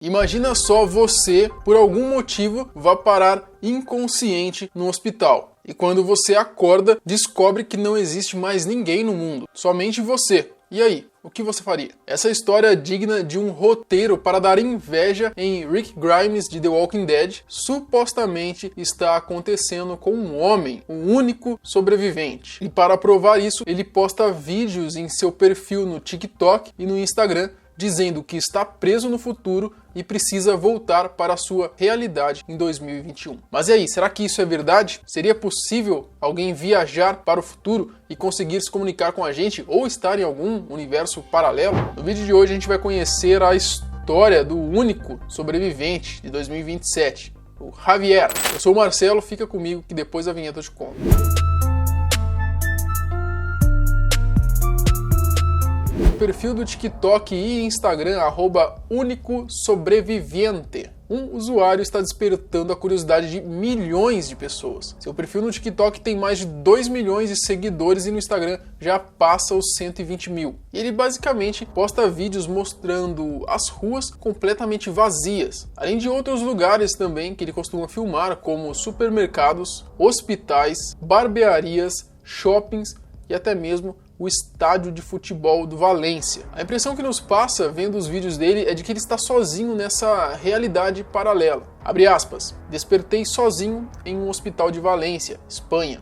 Imagina só você, por algum motivo, vá parar inconsciente no hospital. E quando você acorda, descobre que não existe mais ninguém no mundo, somente você. E aí, o que você faria? Essa história é digna de um roteiro para dar inveja em Rick Grimes de The Walking Dead. Supostamente está acontecendo com um homem, o único sobrevivente. E para provar isso, ele posta vídeos em seu perfil no TikTok e no Instagram, dizendo que está preso no futuro e precisa voltar para a sua realidade em 2021. Mas e aí, será que isso é verdade? Seria possível alguém viajar para o futuro e conseguir se comunicar com a gente ou estar em algum universo paralelo? No vídeo de hoje a gente vai conhecer a história do único sobrevivente de 2027, o Javier. Eu sou o Marcelo, fica comigo que depois da vinheta eu te conto. Perfil do TikTok e Instagram, @únicosobreviviente. Um usuário está despertando a curiosidade de milhões de pessoas. Seu perfil no TikTok tem mais de 2 milhões de seguidores e no Instagram já passa os 120 mil. E ele basicamente posta vídeos mostrando as ruas completamente vazias, além de outros lugares também que ele costuma filmar, como supermercados, hospitais, barbearias, shoppings e até mesmo o estádio de futebol do Valência. A impressão que nos passa vendo os vídeos dele é de que ele está sozinho nessa realidade paralela. Abre aspas, despertei sozinho em um hospital de Valência, Espanha.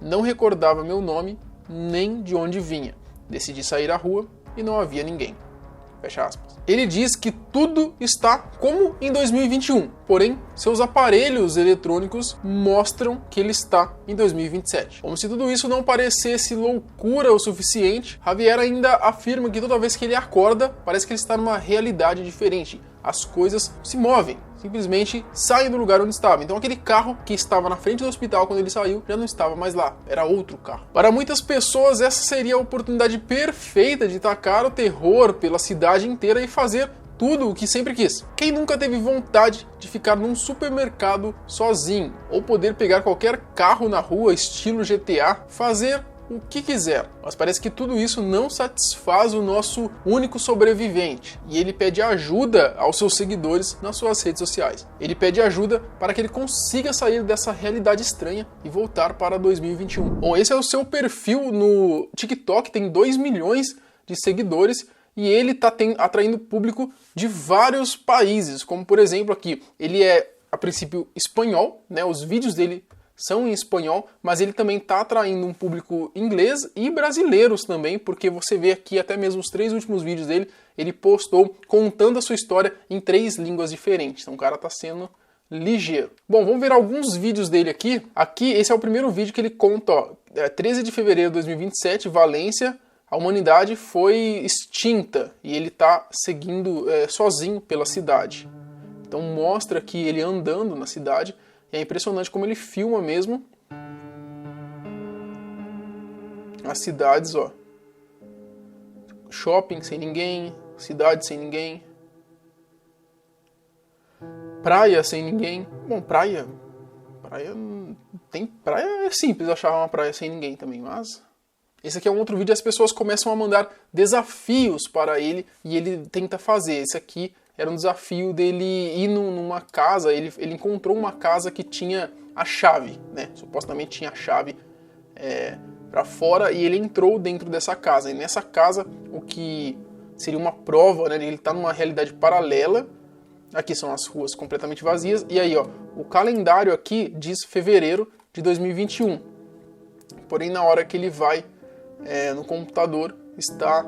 Não recordava meu nome, nem de onde vinha. Decidi sair à rua e não havia ninguém. Fecha aspas. Ele diz que tudo está como em 2021, porém seus aparelhos eletrônicos mostram que ele está em 2027. Como se tudo isso não parecesse loucura o suficiente, Javier ainda afirma que toda vez que ele acorda, parece que ele está numa realidade diferente. As coisas se movem, simplesmente saem do lugar onde estava. Então aquele carro que estava na frente do hospital quando ele saiu, já não estava mais lá, era outro carro. Para muitas pessoas essa seria a oportunidade perfeita de tacar o terror pela cidade inteira e fazer tudo o que sempre quis. Quem nunca teve vontade de ficar num supermercado sozinho, ou poder pegar qualquer carro na rua, estilo GTA, fazer o que quiser, mas parece que tudo isso não satisfaz o nosso único sobrevivente e ele pede ajuda aos seus seguidores nas suas redes sociais. Ele pede ajuda para que ele consiga sair dessa realidade estranha e voltar para 2021. Bom, esse é o seu perfil no TikTok, tem 2 milhões de seguidores e ele está atraindo público de vários países, como por exemplo aqui, ele é a princípio espanhol, né? Os vídeos dele são em espanhol, mas ele também está atraindo um público inglês e brasileiros também, porque você vê aqui até mesmo os 3 últimos vídeos dele, ele postou contando a sua história em 3 línguas diferentes. Então o cara está sendo ligeiro. Bom, vamos ver alguns vídeos dele aqui. Aqui, esse é o primeiro vídeo que ele conta, ó, 13 de fevereiro de 2027, Valência, a humanidade foi extinta e ele está seguindo sozinho pela cidade. Então mostra aqui ele andando na cidade. É impressionante como ele filma mesmo as cidades, ó. Shopping sem ninguém, cidade sem ninguém, praia sem ninguém. Bom, praia é simples achar uma praia sem ninguém também, mas esse aqui é um outro vídeo, as pessoas começam a mandar desafios para ele e ele tenta fazer. Esse aqui era um desafio dele ir numa casa, ele encontrou uma casa que tinha a chave, né? Supostamente tinha a chave para fora e ele entrou dentro dessa casa. E nessa casa, o que seria uma prova, né? Ele está numa realidade paralela. Aqui são as ruas completamente vazias. E aí, ó, o calendário aqui diz fevereiro de 2021. Porém, na hora que ele vai no computador, está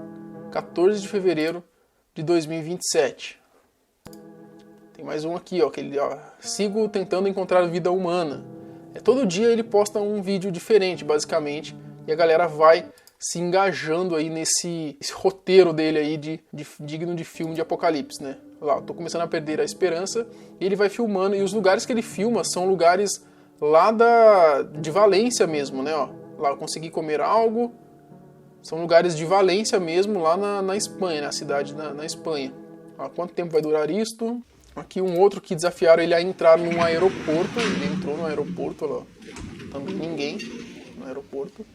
14 de fevereiro de 2027. Tem mais um aqui, ó, que ele, ó, sigo tentando encontrar vida humana. Todo dia ele posta um vídeo diferente, basicamente, e a galera vai se engajando aí nesse roteiro dele aí digno de filme de apocalipse, né? Lá, eu tô começando a perder a esperança, e ele vai filmando, e os lugares que ele filma são lugares lá de Valência mesmo, né? Ó, lá eu consegui comer algo, são lugares de Valência mesmo, lá na Espanha, na cidade na Espanha. Ó, quanto tempo vai durar isto? Aqui um outro que desafiaram ele a entrar num aeroporto. Ele entrou no aeroporto, olha lá. Também ninguém no aeroporto.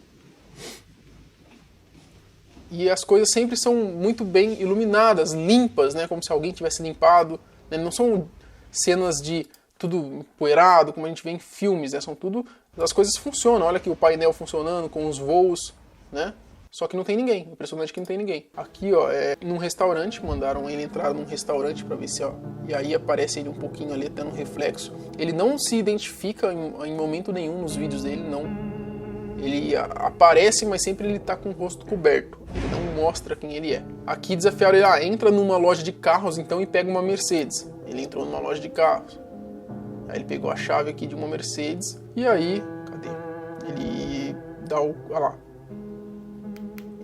E as coisas sempre são muito bem iluminadas, limpas, né? Como se alguém tivesse limpado. né? Não são cenas de tudo empoeirado, como a gente vê em filmes, né? São tudo... As coisas funcionam. Olha aqui o painel funcionando com os voos, né? Só que não tem ninguém. Impressionante que não tem ninguém. Aqui, ó, é num restaurante. Mandaram ele entrar num restaurante pra ver se, ó... E aí aparece ele um pouquinho ali, até no reflexo. Ele não se identifica em momento nenhum nos vídeos dele, não. Ele aparece, mas sempre ele tá com o rosto coberto. Ele não mostra quem ele é. Aqui desafiaram ele, entra numa loja de carros, então, e pega uma Mercedes. Ele entrou numa loja de carros. Aí ele pegou a chave aqui de uma Mercedes. E aí, cadê? Ele dá o... Olha lá.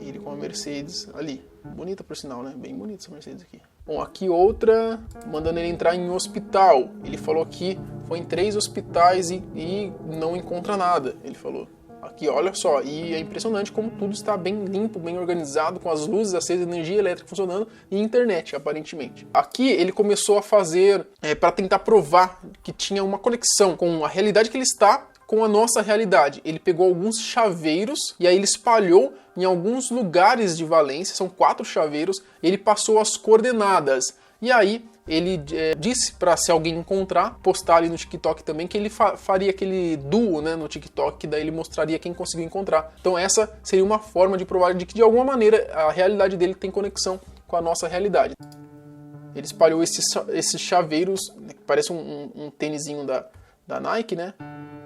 Ele com a Mercedes ali. Bonita por sinal, né? Bem bonita essa Mercedes aqui. Bom, aqui outra, mandando ele entrar em hospital. Ele falou que foi em 3 hospitais e não encontra nada. Ele falou. Aqui, olha só, e é impressionante como tudo está bem limpo, bem organizado, com as luzes acesas, energia elétrica funcionando e internet, aparentemente. Aqui ele começou a fazer, para tentar provar que tinha uma conexão com a realidade que ele está com a nossa realidade. Ele pegou alguns chaveiros e aí ele espalhou em alguns lugares de Valência, são 4 chaveiros, e ele passou as coordenadas. E aí ele disse para, se alguém encontrar, postar ali no TikTok também, que ele faria aquele duo, né, no TikTok, que daí ele mostraria quem conseguiu encontrar. Então essa seria uma forma de provar de que de alguma maneira a realidade dele tem conexão com a nossa realidade. Ele espalhou esses chaveiros, que parece um tênisinho da Nike, né?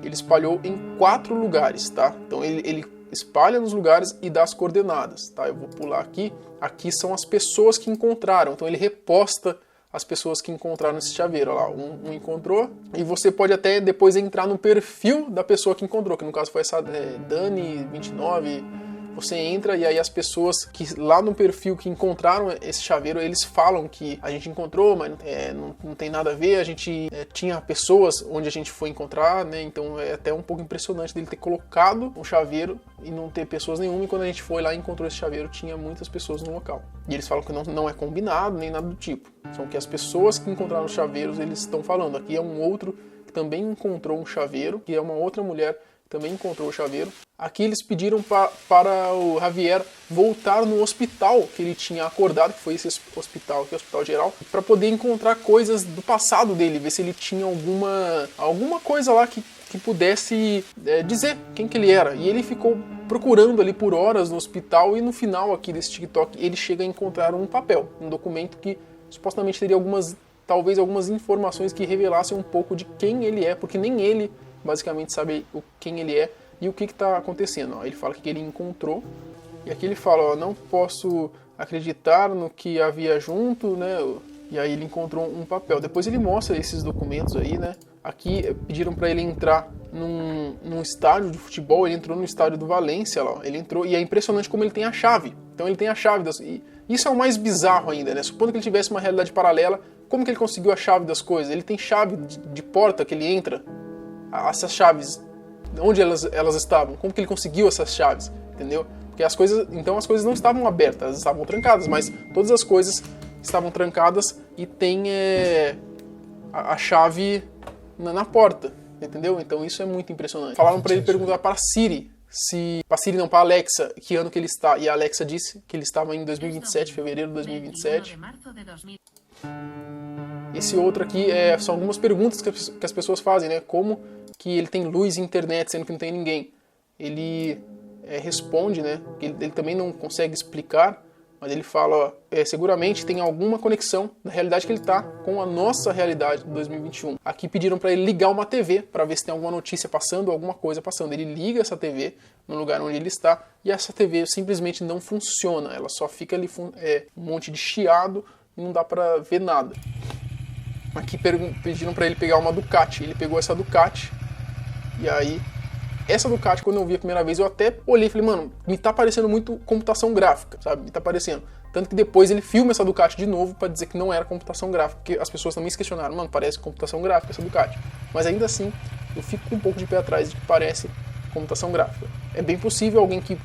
Ele espalhou em 4 lugares, tá? Então ele espalha nos lugares e dá as coordenadas, tá? Eu vou pular aqui. Aqui são as pessoas que encontraram. Então ele reposta as pessoas que encontraram esse chaveiro. Olha lá, um encontrou. E você pode até depois entrar no perfil da pessoa que encontrou, que no caso foi essa Dani29. Você entra e aí as pessoas que lá no perfil que encontraram esse chaveiro, eles falam que a gente encontrou, mas não tem nada a ver, a gente tinha pessoas onde a gente foi encontrar, né? Então é até um pouco impressionante dele ter colocado um chaveiro e não ter pessoas nenhuma, e quando a gente foi lá e encontrou esse chaveiro, tinha muitas pessoas no local. E eles falam que não é combinado, nem nada do tipo. São que as pessoas que encontraram os chaveiros, eles estão falando. Aqui é um outro que também encontrou um chaveiro, que é uma outra mulher também encontrou o chaveiro. Aqui eles pediram para o Javier voltar no hospital que ele tinha acordado, que foi esse hospital aqui, o Hospital Geral, para poder encontrar coisas do passado dele, ver se ele tinha alguma coisa lá que pudesse dizer quem que ele era. E ele ficou procurando ali por horas no hospital, e no final aqui desse TikTok ele chega a encontrar um papel, um documento que supostamente teria talvez algumas informações que revelassem um pouco de quem ele é, porque nem ele basicamente sabe quem ele é e o que está acontecendo. Ele fala que ele encontrou, e aqui ele fala, não posso acreditar no que havia junto, né? E aí ele encontrou um papel. Depois ele mostra esses documentos aí, né? Aqui pediram para ele entrar num estádio de futebol. Ele entrou no estádio do Valência lá. Ele entrou, e é impressionante como ele tem a chave. Então ele tem a chave e isso é o mais bizarro ainda, né? Supondo que ele tivesse uma realidade paralela, como que ele conseguiu a chave das coisas? Ele tem chave de porta que ele entra. Essas chaves, onde elas estavam? Como que ele conseguiu essas chaves? Entendeu? Porque as coisas não estavam abertas, elas estavam trancadas, mas todas as coisas estavam trancadas e tem a chave na porta, entendeu? Então isso é muito impressionante. Falaram para ele perguntar para a Siri, para a Alexa, que ano que ele está, e a Alexa disse que ele estava em 2027, fevereiro de 2027. Esse outro aqui são algumas perguntas que as pessoas fazem, né? Como que ele tem luz e internet, sendo que não tem ninguém. Ele responde, né? Ele também não consegue explicar, mas ele fala, seguramente tem alguma conexão da realidade que ele está com a nossa realidade de 2021. Aqui pediram para ele ligar uma TV para ver se tem alguma notícia passando, alguma coisa passando. Ele liga essa TV no lugar onde ele está e essa TV simplesmente não funciona. Ela só fica ali um monte de chiado e não dá para ver nada. Aqui pediram para ele pegar uma Ducati. Ele pegou essa Ducati. E aí, essa Ducati, quando eu vi a primeira vez, eu até olhei e falei, mano, me tá parecendo muito computação gráfica, sabe? Me tá parecendo. Tanto que depois ele filma essa Ducati de novo pra dizer que não era computação gráfica, porque as pessoas também se questionaram, mano, parece computação gráfica essa Ducati. Mas ainda assim, eu fico com um pouco de pé atrás de que parece computação gráfica. É bem possível alguém que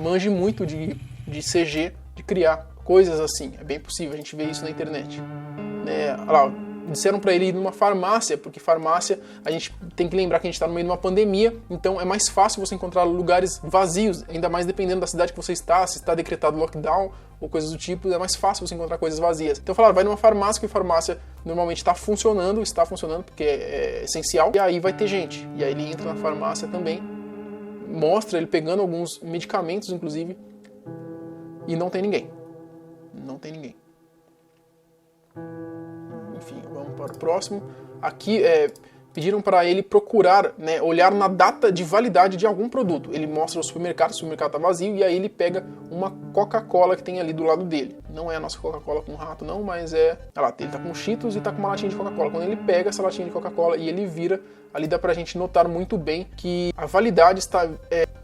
manje muito de CG, de criar coisas assim. É bem possível, a gente vê isso na internet. Olha lá, disseram para ele ir numa farmácia, porque farmácia, a gente tem que lembrar que a gente está no meio de uma pandemia, então é mais fácil você encontrar lugares vazios, ainda mais dependendo da cidade que você está, se está decretado lockdown ou coisas do tipo, é mais fácil você encontrar coisas vazias. Então falaram, vai numa farmácia, que a farmácia normalmente está funcionando porque é essencial, e aí vai ter gente. E aí ele entra na farmácia também, mostra ele pegando alguns medicamentos, inclusive, e não tem ninguém. Não tem ninguém. Enfim, vamos para o próximo. Aqui pediram para ele procurar, né, olhar na data de validade de algum produto. Ele mostra o supermercado está vazio, e aí ele pega uma Coca-Cola que tem ali do lado dele. Não é a nossa Coca-Cola com rato não, mas olha lá, ele tá com Cheetos e tá com uma latinha de Coca-Cola. Quando ele pega essa latinha de Coca-Cola e ele vira, ali dá pra gente notar muito bem que a validade está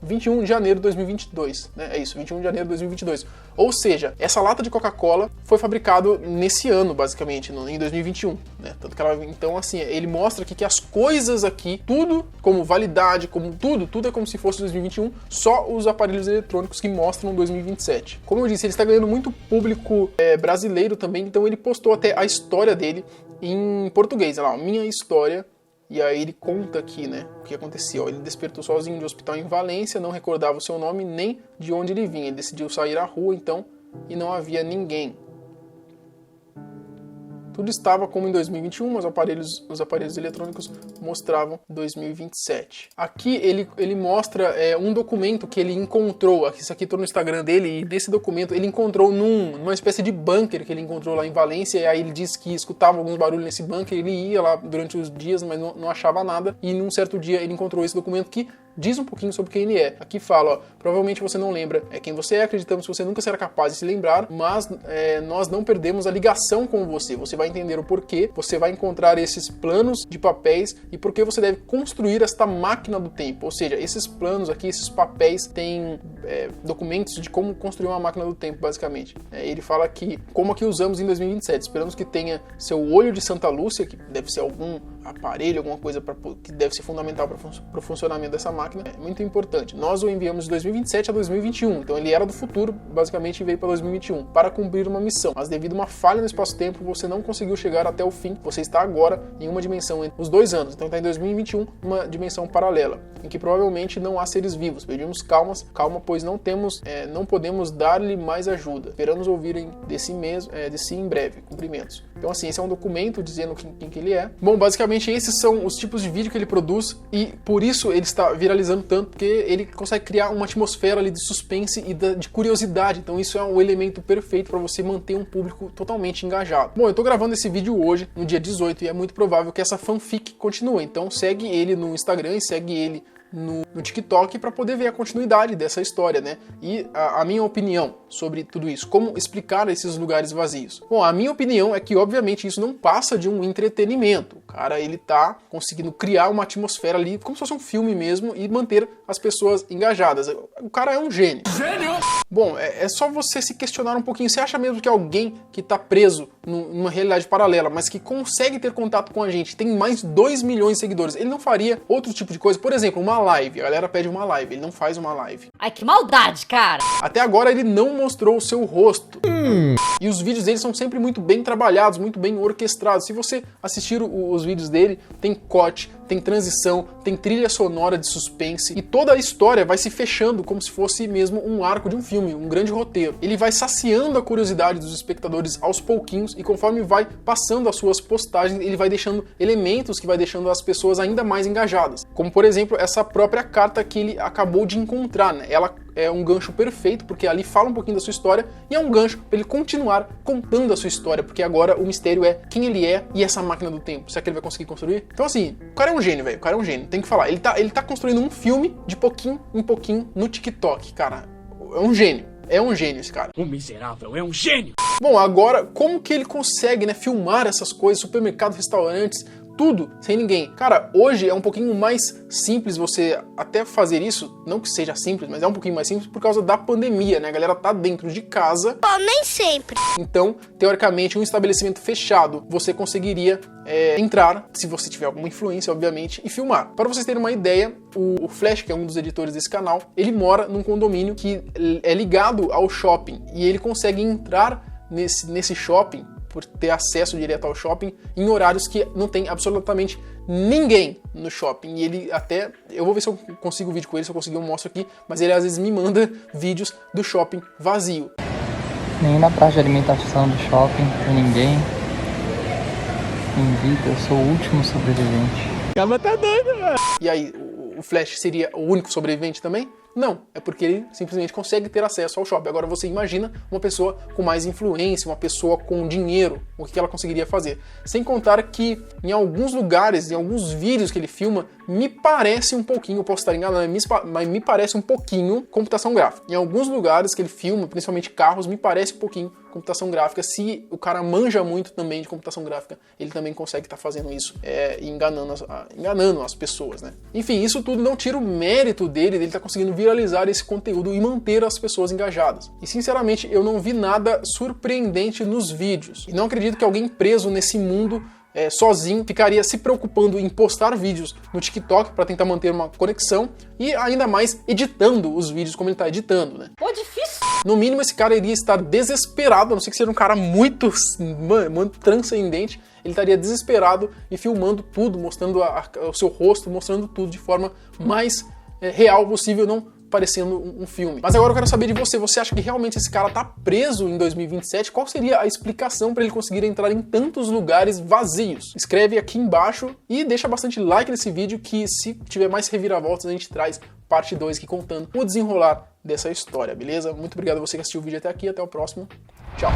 21 de janeiro de 2022, né? É isso, 21 de janeiro de 2022. Ou seja, essa lata de Coca-Cola foi fabricado nesse ano, basicamente, em 2021, né? Tanto que então, assim, ele mostra aqui que as coisas aqui, tudo como validade, como tudo é como se fosse 2021, só os aparelhos eletrônicos que mostram 2027. Como eu disse, ele está ganhando muito público brasileiro também, então ele postou até a história dele em português, olha lá, minha história. E aí ele conta aqui, né, o que aconteceu. Ele despertou sozinho de hospital em Valência, não recordava o seu nome nem de onde ele vinha. Ele decidiu sair à rua, então, e não havia ninguém. Tudo estava como em 2021, mas os aparelhos eletrônicos mostravam 2027. Aqui ele mostra um documento que ele encontrou. Isso aqui estou no Instagram dele, e nesse documento ele encontrou numa espécie de bunker que ele encontrou lá em Valência. E aí ele disse que escutava alguns barulhos nesse bunker, ele ia lá durante os dias, mas não achava nada. E num certo dia ele encontrou esse documento que diz um pouquinho sobre quem ele é. Aqui fala, ó, provavelmente você não lembra quem você é, acreditamos que você nunca será capaz de se lembrar, mas nós não perdemos a ligação com você. Você vai entender o porquê, você vai encontrar esses planos de papéis e por que você deve construir esta máquina do tempo. Ou seja, esses planos aqui, esses papéis têm documentos de como construir uma máquina do tempo, basicamente. Ele fala que, como aqui usamos em 2027, esperamos que tenha seu olho de Santa Lúcia, que deve ser algum aparelho, alguma coisa que deve ser fundamental para o funcionamento dessa máquina. É muito importante. Nós o enviamos de 2027 a 2021, então ele era do futuro, basicamente, e veio para 2021 para cumprir uma missão. Mas devido a uma falha no espaço-tempo, você não conseguiu chegar até o fim. Você está agora em uma dimensão entre os 2 anos, então está em 2021, uma dimensão paralela, em que provavelmente não há seres vivos. Pedimos calma, pois não podemos dar-lhe mais ajuda. Esperamos ouvirem de si em breve. Cumprimentos. Então, assim, esse é um documento dizendo quem que ele é. Bom, basicamente esses são os tipos de vídeo que ele produz, e por isso ele está viralizando tanto, porque ele consegue criar uma atmosfera ali de suspense e de curiosidade. Então isso é um elemento perfeito para você manter um público totalmente engajado. Bom, eu tô gravando esse vídeo hoje, no dia 18, e é muito provável que essa fanfic continue. Então segue ele no Instagram e segue ele no TikTok para poder ver a continuidade dessa história, né? E a minha opinião sobre tudo isso, como explicar esses lugares vazios. Bom, a minha opinião é que, obviamente, isso não passa de um entretenimento. O cara, ele tá conseguindo criar uma atmosfera ali, como se fosse um filme mesmo, e manter as pessoas engajadas. O cara é um gênio. Gênio! Bom, é só você se questionar um pouquinho. Você acha mesmo que alguém que tá preso numa realidade paralela, mas que consegue ter contato com a gente, tem mais de 2 milhões de seguidores, ele não faria outro tipo de coisa? Por exemplo, uma live. A galera pede uma live, ele não faz uma live. Ai, que maldade, cara! Até agora ele não mostrou o seu rosto. E os vídeos dele são sempre muito bem trabalhados, muito bem orquestrados. Se você assistir os vídeos dele, tem corte, tem transição, tem trilha sonora de suspense, e toda a história vai se fechando como se fosse mesmo um arco de um filme, um grande roteiro. Ele vai saciando a curiosidade dos espectadores aos pouquinhos, e conforme vai passando as suas postagens, ele vai deixando elementos que vai deixando as pessoas ainda mais engajadas. Como, por exemplo, essa própria carta que ele acabou de encontrar, né? Ela é um gancho perfeito, porque ali fala um pouquinho da sua história, e é um gancho para ele continuar contando a sua história, porque agora o mistério é quem ele é e essa máquina do tempo. Será que ele vai conseguir construir? Então, assim, o cara é um gênio, velho. O cara é um gênio. Tem que falar. Ele tá construindo um filme de pouquinho em pouquinho no TikTok, cara. É um gênio. É um gênio esse cara. O miserável é um gênio! Bom, agora, como que ele consegue, né, filmar essas coisas, supermercados, restaurantes, tudo sem ninguém? Cara, hoje é um pouquinho mais simples você até fazer isso, não que seja simples, mas é um pouquinho mais simples por causa da pandemia, né? A galera tá dentro de casa. Pô, nem sempre. Então, teoricamente, um estabelecimento fechado, você conseguiria entrar, se você tiver alguma influência, obviamente, e filmar. Para vocês terem uma ideia, o Flash, que é um dos editores desse canal, ele mora num condomínio que é ligado ao shopping, e ele consegue entrar nesse shopping por ter acesso direto ao shopping em horários que não tem absolutamente ninguém no shopping. E ele até, eu vou ver se eu consigo o vídeo com ele, se eu conseguir eu mostro aqui, mas ele às vezes me manda vídeos do shopping vazio. Nem na praça de alimentação do shopping tem ninguém. Em vida, eu sou o último sobrevivente. Acaba tá doido, mano. E aí, o Flash seria o único sobrevivente também? Não, é porque ele simplesmente consegue ter acesso ao shopping. Agora você imagina uma pessoa com mais influência, uma pessoa com dinheiro, o que ela conseguiria fazer. Sem contar que em alguns lugares, em alguns vídeos que ele filma, me parece um pouquinho, eu posso estar enganado, mas me parece um pouquinho computação gráfica. Em alguns lugares que ele filma, principalmente carros, me parece um pouquinho computação gráfica. Se o cara manja muito também de computação gráfica, ele também consegue estar fazendo isso, enganando as pessoas, né? Enfim, isso tudo não tira o mérito dele estar conseguindo viralizar esse conteúdo e manter as pessoas engajadas. E sinceramente, eu não vi nada surpreendente nos vídeos. E não acredito que alguém preso nesse mundo sozinho ficaria se preocupando em postar vídeos no TikTok para tentar manter uma conexão e ainda mais editando os vídeos como ele está editando, né? Pô, difícil. No mínimo esse cara iria estar desesperado, a não ser que seja um cara muito transcendente, ele estaria desesperado e filmando tudo, mostrando o seu rosto, mostrando tudo de forma mais real possível, não parecendo um filme. Mas agora eu quero saber de você. Você acha que realmente esse cara tá preso em 2027? Qual seria a explicação para ele conseguir entrar em tantos lugares vazios? Escreve aqui embaixo e deixa bastante like nesse vídeo, que se tiver mais reviravoltas a gente traz parte 2 aqui contando o desenrolar dessa história, beleza? Muito obrigado a você que assistiu o vídeo até aqui, até o próximo. Tchau!